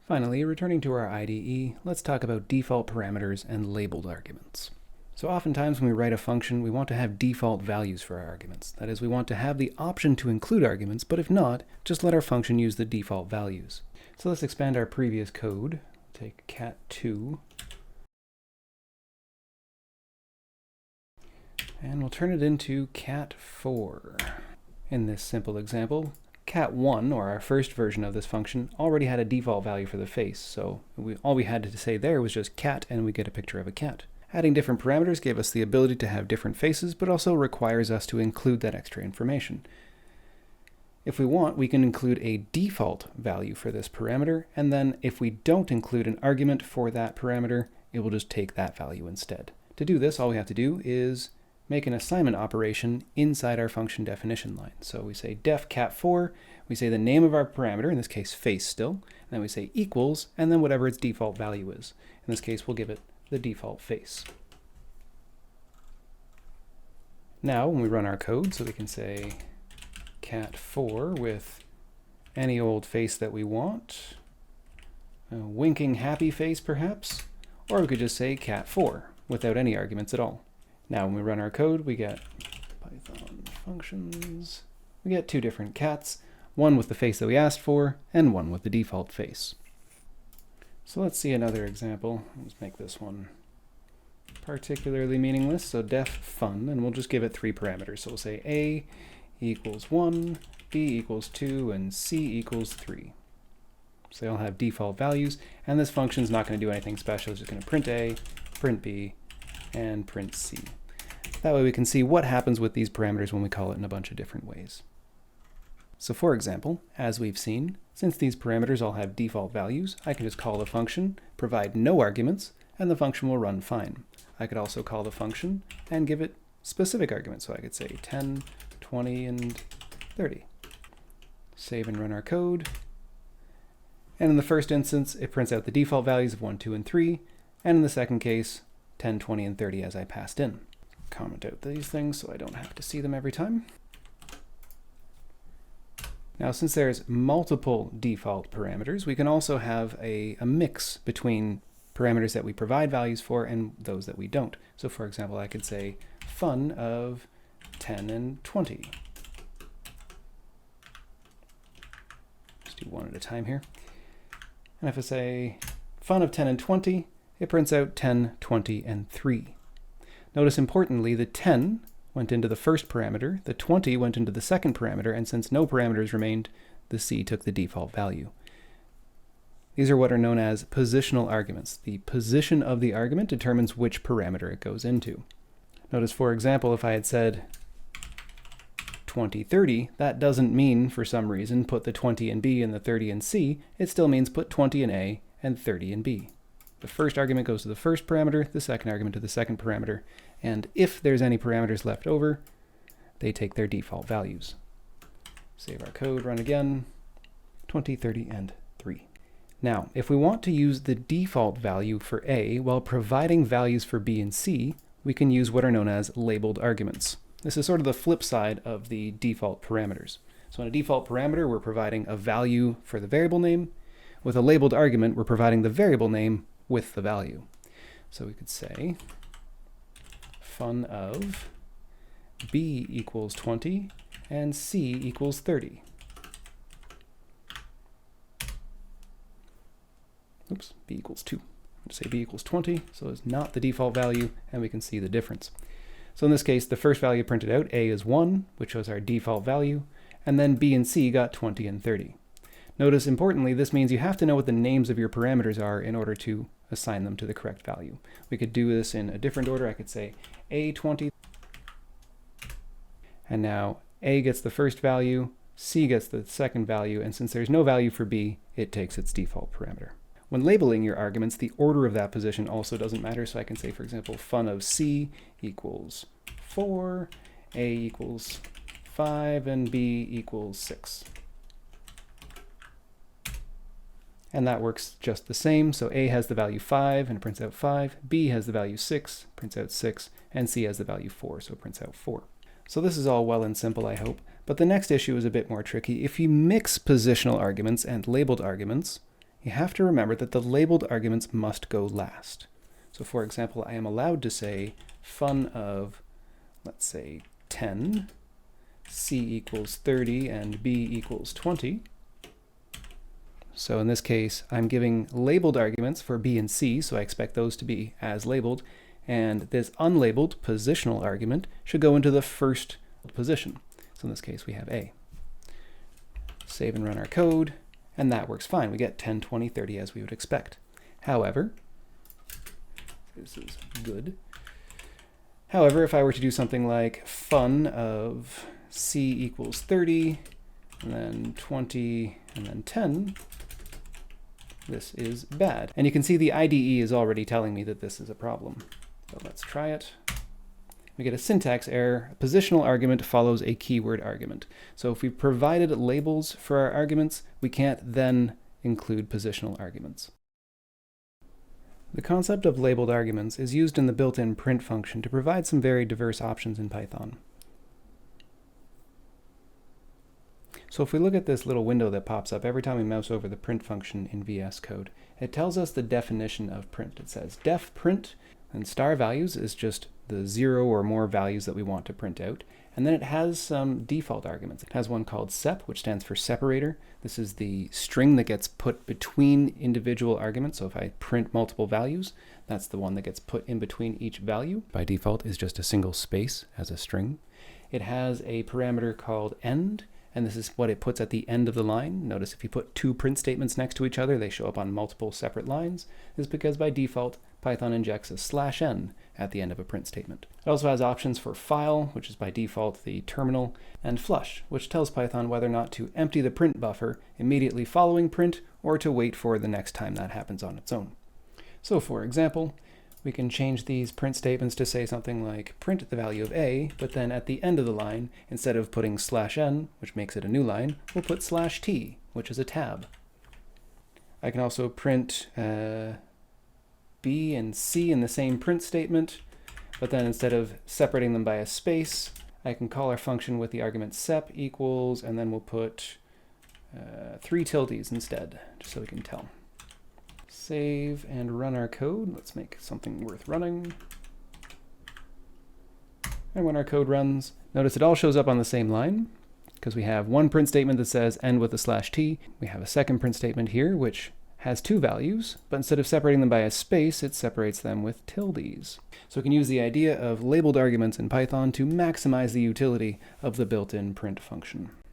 Finally, returning to our IDE, let's talk about default parameters and labeled arguments. So oftentimes when we write a function, we want to have default values for our arguments. That is, we want to have the option to include arguments, but if not, just let our function use the default values. So let's expand our previous code. Take cat2, and we'll turn it into cat4. In this simple example, cat1, or our first version of this function, already had a default value for the face, so all we had to say there was just cat, and we get a picture of a cat. Adding different parameters gave us the ability to have different faces, but also requires us to include that extra information. If we want, we can include a default value for this parameter, and then if we don't include an argument for that parameter, it will just take that value instead. To do this, all we have to do is make an assignment operation inside our function definition line. So we say def cat4, we say the name of our parameter, in this case face still, and then we say equals, and then whatever its default value is. In this case, we'll give it the default face. Now, when we run our code, so we can say cat4 with any old face that we want, a winking happy face perhaps, or we could just say cat4 without any arguments at all. Now when we run our code, we get Python functions. We get two different cats, one with the face that we asked for, and one with the default face. So let's see another example. Let's make this one particularly meaningless. So def fun, and we'll just give it three parameters. So we'll say a equals 1, b equals 2, and c equals 3. So they all have default values, and this function is not going to do anything special. It's just going to print a, print b, and print c. That way we can see what happens with these parameters when we call it in a bunch of different ways. So for example, as we've seen, since these parameters all have default values, I can just call the function, provide no arguments, and the function will run fine. I could also call the function and give it specific arguments. So I could say 10, 20, and 30. Save and run our code. And in the first instance, it prints out the default values of 1, 2, and 3. And in the second case, 10, 20, and 30 as I passed in. Comment out these things so I don't have to see them every time. Now, since there's multiple default parameters, we can also have a mix between parameters that we provide values for and those that we don't. So for example, I could say fun of 10 and 20. Just do one at a time here. And if I say fun of 10 and 20, it prints out 10, 20, and 3. Notice importantly, the 10 went into the first parameter, the 20 went into the second parameter, and since no parameters remained, the c took the default value. These are what are known as positional arguments. The position of the argument determines which parameter it goes into. Notice, for example, if I had said 20, 30, that doesn't mean, for some reason, put the 20 in B and the 30 in C. It still means put 20 in A and 30 in B. The first argument goes to the first parameter, the second argument to the second parameter, and if there's any parameters left over, they take their default values. Save our code, run again, 20, 30, and 3. Now, if we want to use the default value for A while providing values for B and C, we can use what are known as labeled arguments. This is sort of the flip side of the default parameters. So in a default parameter, we're providing a value for the variable name. With a labeled argument, we're providing the variable name with the value. So we could say fun of b equals 20 and c equals 30. Oops, b equals 2. Let's say b equals 20, so it's not the default value, and we can see the difference. So in this case, the first value printed out, a is 1, which was our default value, and then b and c got 20 and 30. Notice, importantly, this means you have to know what the names of your parameters are in order to assign them to the correct value. We could do this in a different order. I could say a20, and now a gets the first value, c gets the second value, and since there's no value for b, it takes its default parameter. When labeling your arguments, the order of that position also doesn't matter, so I can say, for example, fun of c equals 4, a equals 5, and b equals 6. And that works just the same. So a has the value 5 and it prints out 5, b has the value 6, prints out 6, and c has the value 4, so it prints out 4. So this is all well and simple, I hope, but the next issue is a bit more tricky. If you mix positional arguments and labeled arguments, you have to remember that the labeled arguments must go last. So for example, I am allowed to say fun of, let's say, 10, c equals 30, and b equals 20. So in this case, I'm giving labeled arguments for b and c, so I expect those to be as labeled. And this unlabeled positional argument should go into the first position. So in this case, we have a. Save and run our code, and that works fine. We get 10, 20, 30 as we would expect. However, this is good. However, if I were to do something like fun of c equals 30, and then 20, and then 10, this is bad. And you can see the IDE is already telling me that this is a problem. So let's try it. We get a syntax error. A positional argument follows a keyword argument. So if we provided labels for our arguments, we can't then include positional arguments. The concept of labeled arguments is used in the built-in print function to provide some very diverse options in Python. So if we look at this little window that pops up every time we mouse over the print function in VS Code, it tells us the definition of print. It says def print, and star values is just the 0 or more values that we want to print out. And then it has some default arguments. It has one called sep, which stands for separator. This is the string that gets put between individual arguments. So if I print multiple values, that's the one that gets put in between each value. By default is just a single space as a string. It has a parameter called end, and this is what it puts at the end of the line. Notice if you put two print statements next to each other, they show up on multiple separate lines. This is because by default, Python injects a /n at the end of a print statement. It also has options for file, which is by default the terminal, and flush, which tells Python whether or not to empty the print buffer immediately following print or to wait for the next time that happens on its own. So for example, we can change these print statements to say something like print the value of a, but then at the end of the line, instead of putting /n, which makes it a new line, we'll put /t, which is a tab. I can also print B and C in the same print statement, but then instead of separating them by a space, I can call our function with the argument sep equals, and then we'll put 3 tildes instead, just so we can tell. Save and run our code. Let's make something worth running. And when our code runs, notice it all shows up on the same line, because we have one print statement that says end with a /t. We have a second print statement here, which has 2 values, but instead of separating them by a space, it separates them with tildes. So we can use the idea of labeled arguments in Python to maximize the utility of the built-in print function.